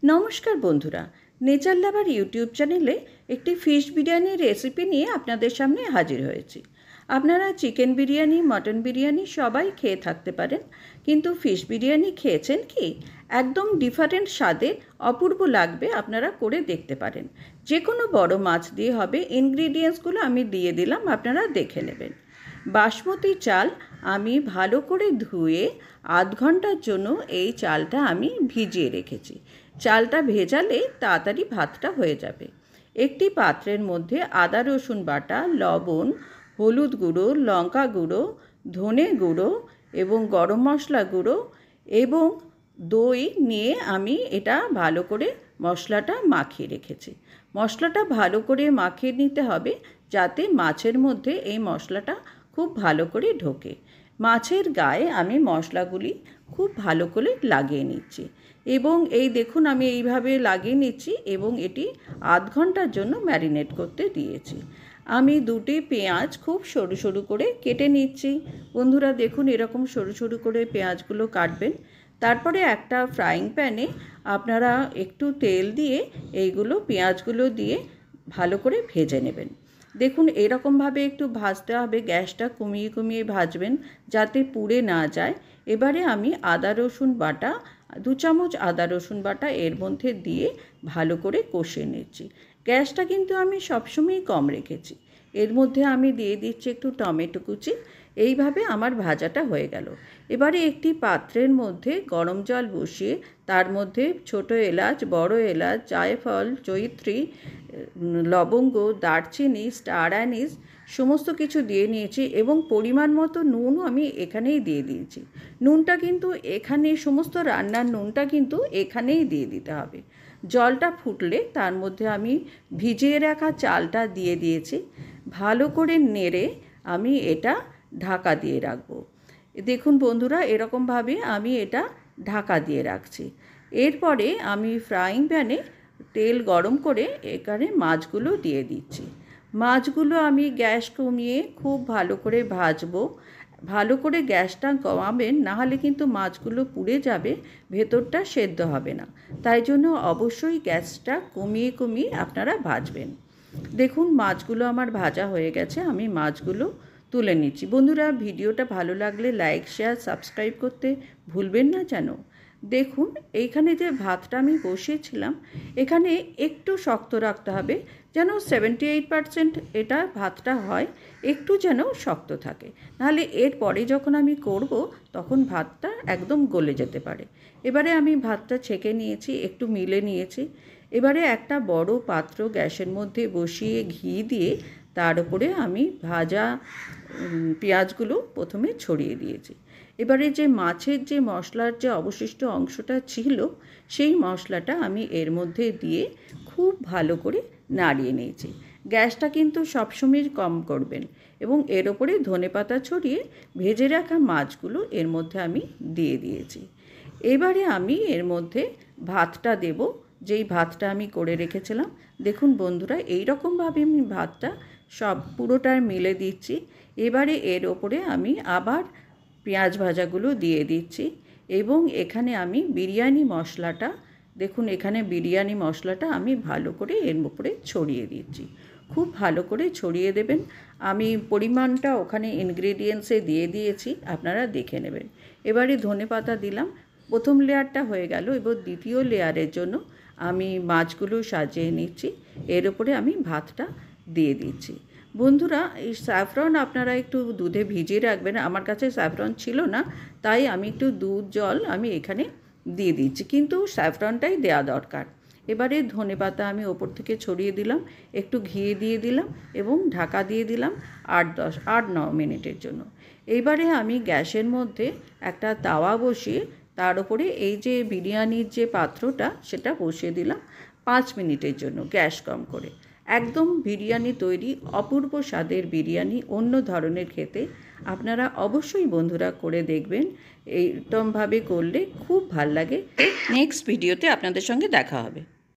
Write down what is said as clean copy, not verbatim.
নমস্কার বন্ধুরা, নেচার লাভার ইউটিউব চ্যানেলে একটি ফিশ বিরিয়ানির রেসিপি নিয়ে আপনাদের সামনে হাজির হয়েছি। আপনারা চিকেন বিরিয়ানি, মটন বিরিয়ানি সবাই খেয়ে থাকতে পারেন, কিন্তু ফিশ বিরিয়ানি খেয়েছেন কি? একদম ডিফারেন্ট স্বাদের, অপূর্ব লাগবে। আপনারা করে দেখতে পারেন। যে কোনো বড় মাছ দিয়ে হবে। ইনগ্রিডিয়েন্টসগুলো আমি দিয়ে দিলাম, আপনারা দেখে নেবেন। বাসমতি চাল আমি ভালো করে ধুয়ে আধ ঘন্টার জন্য এই চালটা আমি ভিজিয়ে রেখেছি। চালটা ভেজালে তাড়াতাড়ি ভাতটা হয়ে যাবে। একটি পাত্রের মধ্যে আদা রসুন বাটা, লবণ, হলুদ গুঁড়ো, লঙ্কা গুঁড়ো, ধনে গুঁড়ো এবং গরম মশলা গুঁড়ো এবং দই নিয়ে আমি এটা ভালো করে মশলাটা মাখিয়ে রেখেছি। মশলাটা ভালো করে মাখিয়ে নিতে হবে, যাতে মাছের মধ্যে এই মশলাটা খুব ভালো করে ঢোকে। মাছের গায়ে আমি মশলাগুলি খুব ভালো করে লাগিয়ে নিচ্ছি এবং এই দেখুন আমি এইভাবে লাগিয়ে নিচ্ছি এবং এটি আধ ঘন্টার জন্য ম্যারিনেট করতে দিয়েছি। আমি দুটি পেঁয়াজ খুব সরু সরু করে কেটে নিচ্ছি। বন্ধুরা দেখুন, এরকম সরু সরু করে পেঁয়াজগুলো কাটবেন। তারপরে একটা ফ্রাইং প্যানে আপনারা একটু তেল দিয়ে এইগুলো পেঁয়াজগুলো দিয়ে ভালো করে ভেজে নেবেন। দেখুন এরকমভাবে একটু ভাজতে হবে, গ্যাসটা কমিয়ে কমিয়ে ভাজবেন যাতে পুড়ে না যায়। এবারে আমি আদা রসুন বাটা 2 চামচ আদা রসুন বাটা এর মধ্যে দিয়ে ভালো করে কষিয়ে নিচ্ছি। গ্যাসটা কিন্তু আমি সবসময়ই কম রেখেছি। এর মধ্যে আমি দিয়ে দিচ্ছি একটু টমেটো কুচি। এইভাবে আমার ভাজাটা হয়ে গেল। এবারে একটি পাত্রের মধ্যে গরম জল বসিয়ে তার মধ্যে ছোট এলাচ, বড় এলাচ, জায়ফল, জয়িত্রী, লবঙ্গ, দারচিনি, স্টার অ্যানিস সমস্ত কিছু দিয়ে নিয়েছি এবং পরিমাণ মতো নুনও আমি এখানেই দিয়ে দিয়েছি। নুনটা কিন্তু এখানে, সমস্ত রান্নার নুনটা কিন্তু এখানেই দিয়ে দিতে হবে। জলটা ফুটলে তার মধ্যে আমি ভিজিয়ে রাখা চালটা দিয়ে দিয়েছি। ভালো করে নেড়ে আমি এটা ঢাকা দিয়ে রাখবো। দেখুন বন্ধুরা, এরকমভাবে আমি এটা ঢাকা দিয়ে রাখছি। এরপরে আমি ফ্রাইং প্যানে তেল গরম করে এখানে মাছগুলো দিয়ে দিচ্ছি। মাছগুলো আমি গ্যাস কমিয়ে খুব ভালো করে ভাজবো। ভালো করে গ্যাসটা কমাবেন, নাহলে কিন্তু মাছগুলো পুড়ে যাবে, ভেতরটা সেদ্ধ হবে না। তাই জন্য অবশ্যই গ্যাসটা কমিয়ে কমিয়ে আপনারা ভাজবেন। দেখুন মাছগুলো আমার ভাজা হয়ে গেছে, আমি মাছগুলো তুলে নিচ্ছি। বন্ধুরা, ভিডিওটা ভালো লাগলে লাইক, শেয়ার, সাবস্ক্রাইব করতে ভুলবেন না যেন। দেখুন এইখানে যে ভাতটা আমি বসিয়েছিলাম, এখানে একটু শক্ত রাখতে হবে, যেন 78% এটা ভাতটা হয়, একটু যেন শক্ত থাকে, নাহলে এরপরে যখন আমি করব তখন ভাতটা একদম গলে যেতে পারে। এবারে আমি ভাতটা ছেঁকে নিয়েছি, একটু মিলে নিয়েছি। এবারে একটা বড় পাত্র গ্যাসের মধ্যে বসিয়ে ঘি দিয়ে তার উপরে আমি ভাজা পেঁয়াজগুলো প্রথমে ছড়িয়ে দিয়েছি। এবারে যে মাছের যে মশলার যে অবশিষ্ট অংশটা ছিল, সেই মশলাটা আমি এর মধ্যে দিয়ে খুব ভালো করে নাড়িয়ে নিয়েছি। গ্যাসটা কিন্তু সবসময় কম করবেন এবং এর ওপরে ধনেপাতা ছড়িয়ে ভেজে রাখা মাছগুলো এর মধ্যে আমি দিয়ে দিয়েছি। এবারে আমি এর মধ্যে ভাতটা দেব, যেই ভাতটা আমি করে রেখেছিলাম। দেখুন বন্ধুরা, এই রকমভাবে আমি ভাতটা সব পুরোটা মিলে দিচ্ছি। এবারে এর ওপরে আমি আবার পেঁয়াজ ভাজাগুলো দিয়ে দিচ্ছি এবং এখানে আমি বিরিয়ানি মশলাটা, দেখুন এখানে বিরিয়ানি মশলাটা আমি ভালো করে এর উপরে ছড়িয়ে দিচ্ছি। খুব ভালো করে ছড়িয়ে দেবেন। আমি পরিমাণটা ওখানে ইনগ্রেডিয়েন্টসে দিয়ে দিয়েছি, আপনারা দেখে নেবেন। এবারে ধনেপাতা দিলাম। প্রথম লেয়ারটা হয়ে গেল, এবার দ্বিতীয় লেয়ারের জন্য আমি মাছগুলো সাজিয়ে নিচ্ছি। এর উপরে আমি ভাতটা দিয়ে দিচ্ছি। বন্ধুরা, এই স্যাফরন আপনারা একটু দুধে ভিজিয়ে রাখবেন। আমার কাছে স্যাফরন ছিল না, তাই আমি একটু দুধ জল আমি এখানে দিয়ে দিচ্ছি, কিন্তু স্যাফরনটাই দেওয়া দরকার। এবারে ধনেপাতা আমি ওপর থেকে ছড়িয়ে দিলাম, একটু ঘি দিয়ে দিলাম এবং ঢাকা দিয়ে দিলাম 8-9 মিনিটের জন্য। এইবারে আমি গ্যাসের মধ্যে একটা তাওয়া বসিয়ে তার উপরে এই যে বিরিয়ানির যে পাত্রটা সেটা বসিয়ে দিলাম 5 মিনিটের জন্য, গ্যাস কম করে। একদম বিরিয়ানি তৈরি, অপূর্ব স্বাদের বিরিয়ানি, অন্য ধরনের খেতে। আপনারা অবশ্যই বন্ধুরা করে দেখবেন। এইরকমভাবে করলে খুব ভাল লাগে। নেক্সট ভিডিওতে আপনাদের সঙ্গে দেখা হবে।